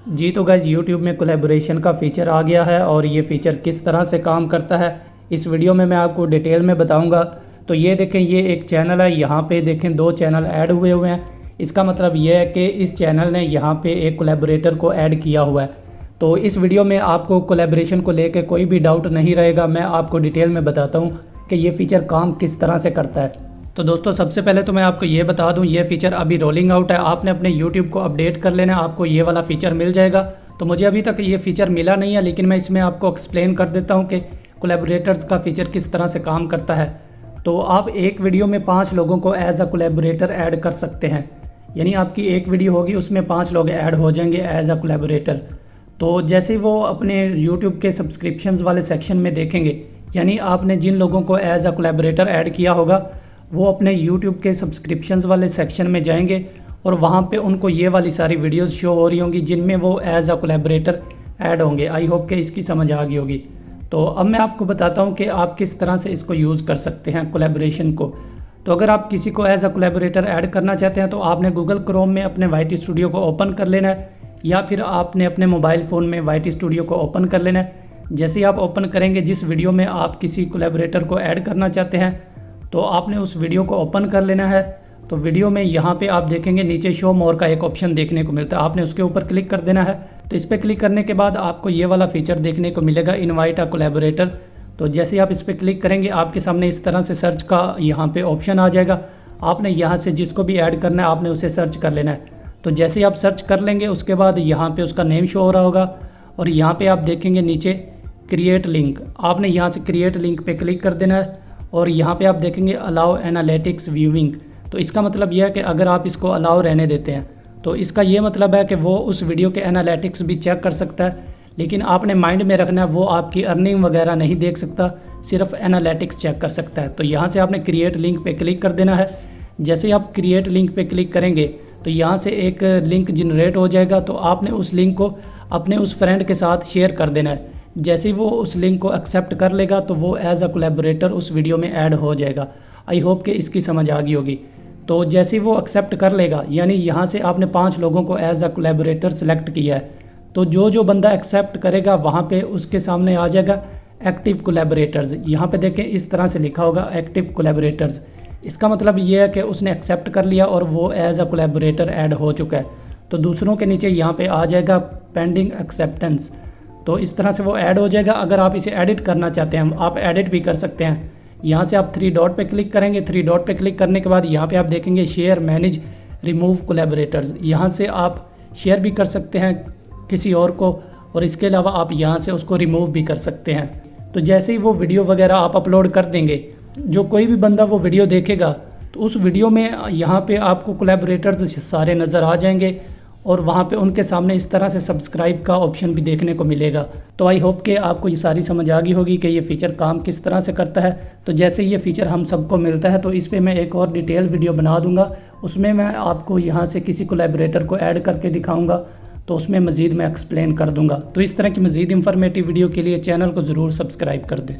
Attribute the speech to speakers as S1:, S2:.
S1: जी तो guys YouTube में collaboration का फ़ीचर आ गया है और ये फ़ीचर किस तरह से काम करता है इस वीडियो में मैं आपको डिटेल में बताऊंगा। तो ये देखें, ये एक चैनल है, यहाँ पे देखें 2 चैनल ऐड हुए हैं। इसका मतलब ये है कि इस चैनल ने यहाँ पे एक कोलैबोरेटर को ऐड किया हुआ है। तो इस वीडियो में आपको कोलैबोरेशन को लेकर कोई भी डाउट नहीं रहेगा। मैं आपको डिटेल में बताता हूँ कि ये फ़ीचर काम किस तरह से करता है। तो दोस्तों सबसे पहले तो मैं आपको ये बता दूं, ये फ़ीचर अभी रोलिंग आउट है। आपने अपने YouTube को अपडेट कर लेना, आपको ये वाला फ़ीचर मिल जाएगा। तो मुझे अभी तक ये फ़ीचर मिला नहीं है, लेकिन मैं इसमें आपको एक्सप्लेन कर देता हूं कि कोलैबोरेटर्स का फ़ीचर किस तरह से काम करता है। तो आप एक वीडियो में 5 लोगों को एज अ कोलैबोरेटर ऐड कर सकते हैं। यानी आपकी एक वीडियो होगी, उसमें 5 लोग ऐड हो जाएंगे एज अ कोलैबोरेटर। तो जैसे ही वो अपने यूट्यूब के सब्सक्रिप्शंस वाले सेक्शन में देखेंगे, यानी आपने जिन लोगों को एज अ कोलैबोरेटर ऐड किया होगा वो अपने YouTube के सब्सक्रिप्शंस वाले सेक्शन में जाएंगे और वहाँ पे उनको ये वाली सारी वीडियोस शो हो रही होंगी जिनमें वो एज अ कोलैबोरेटर ऐड होंगे। आई होप कि इसकी समझ आ गई होगी। तो अब मैं आपको बताता हूँ कि आप किस तरह से इसको यूज़ कर सकते हैं कोलैबोरेशन को। तो अगर आप किसी को एज अ कोलैबोरेटर ऐड करना चाहते हैं तो आपने गूगल क्रोम में अपने वाईटी स्टूडियो को ओपन कर लेना है, या फिर आपने अपने मोबाइल फ़ोन में वाईटी स्टूडियो को ओपन कर लेना है। जैसे ही आप ओपन करेंगे, जिस वीडियो में आप किसी कोलैबोरेटर को ऐड करना चाहते हैं तो आपने उस वीडियो को ओपन कर लेना है। तो वीडियो में यहाँ पे आप देखेंगे नीचे शो मोर का एक ऑप्शन देखने को मिलता है, आपने उसके ऊपर क्लिक कर देना है। तो इस पर क्लिक करने के बाद आपको ये वाला फीचर देखने को मिलेगा, इनवाइट अ कोलैबोरेटर। तो जैसे ही आप इस पर क्लिक करेंगे, आपके सामने इस तरह से सर्च का यहाँ पे ऑप्शन आ जाएगा। आपने यहाँ से जिसको भी ऐड करना है आपने उसे सर्च कर लेना है। तो जैसे ही आप सर्च कर लेंगे, उसके बाद यहाँ पर उसका नेम शो हो रहा होगा और यहाँ पर आप देखेंगे नीचे क्रिएट लिंक। आपने यहाँ से क्रिएट लिंक पर क्लिक कर देना है और यहाँ पे आप देखेंगे अलाउ एनालिटिक्स व्यूइंग। तो इसका मतलब यह है कि अगर आप इसको अलाउ रहने देते हैं तो इसका ये मतलब है कि वो उस वीडियो के एनालिटिक्स भी चेक कर सकता है। लेकिन आपने माइंड में रखना है वो आपकी अर्निंग वगैरह नहीं देख सकता, सिर्फ एनालिटिक्स चेक कर सकता है। तो यहाँ से आपने क्रिएट लिंक पे क्लिक कर देना है। जैसे ही आप क्रिएट लिंक पे क्लिक करेंगे तो यहाँ से एक लिंक जनरेट हो जाएगा। तो आपने उस लिंक को अपने उस फ्रेंड के साथ शेयर कर देना है। जैसे ही वो उस लिंक को एक्सेप्ट कर लेगा तो वो एज अ कोलैबोरेटर उस वीडियो में ऐड हो जाएगा। आई होप कि इसकी समझ आ गई होगी। तो जैसे ही वो एक्सेप्ट कर लेगा, यानी यहाँ से आपने 5 लोगों को एज अ कोलैबोरेटर सेलेक्ट किया है, तो जो जो बंदा एक्सेप्ट करेगा वहाँ पे उसके सामने आ जाएगा एक्टिव कोलैबोरेटर्स। यहाँ पे देखें इस तरह से लिखा होगा एक्टिव कोलैबोरेटर्स। इसका मतलब ये है कि उसने एक्सेप्ट कर लिया और वो एज अ कोलैबोरेटर ऐड हो चुका है। तो दूसरों के नीचे यहाँ पे आ जाएगा पेंडिंग एक्सेप्टेंस। तो इस तरह से वो ऐड हो जाएगा। अगर आप इसे एडिट करना चाहते हैं, आप एडिट भी कर सकते हैं। यहाँ से आप 3 डॉट पे क्लिक करेंगे। 3 डॉट पे क्लिक करने के बाद यहाँ पे आप देखेंगे शेयर, मैनेज, रिमूव कोलैबोरेटर्स। यहाँ से आप शेयर भी कर सकते हैं किसी और को, और इसके अलावा आप यहाँ से उसको रिमूव भी कर सकते हैं। तो जैसे ही वो वीडियो वगैरह आप अपलोड कर देंगे, जो कोई भी बंदा वो वीडियो देखेगा तो उस वीडियो में यहाँ पे आपको कोलैबोरेटर्स सारे नज़र आ जाएंगे और वहाँ पे उनके सामने इस तरह से सब्सक्राइब का ऑप्शन भी देखने को मिलेगा। तो आई होप कि आपको ये सारी समझ आ गई होगी कि ये फ़ीचर काम किस तरह से करता है। तो जैसे ये फ़ीचर हम सबको मिलता है तो इस पर मैं एक और डिटेल वीडियो बना दूंगा। उसमें मैं आपको यहाँ से किसी कोलैबोरेटर को ऐड करके दिखाऊँगा, तो उसमें मज़ीद मैं एक्सप्लेन कर दूँगा। तो इस तरह की मज़ीद इंफॉर्मेटिव वीडियो के लिए चैनल को ज़रूर सब्सक्राइब कर दें।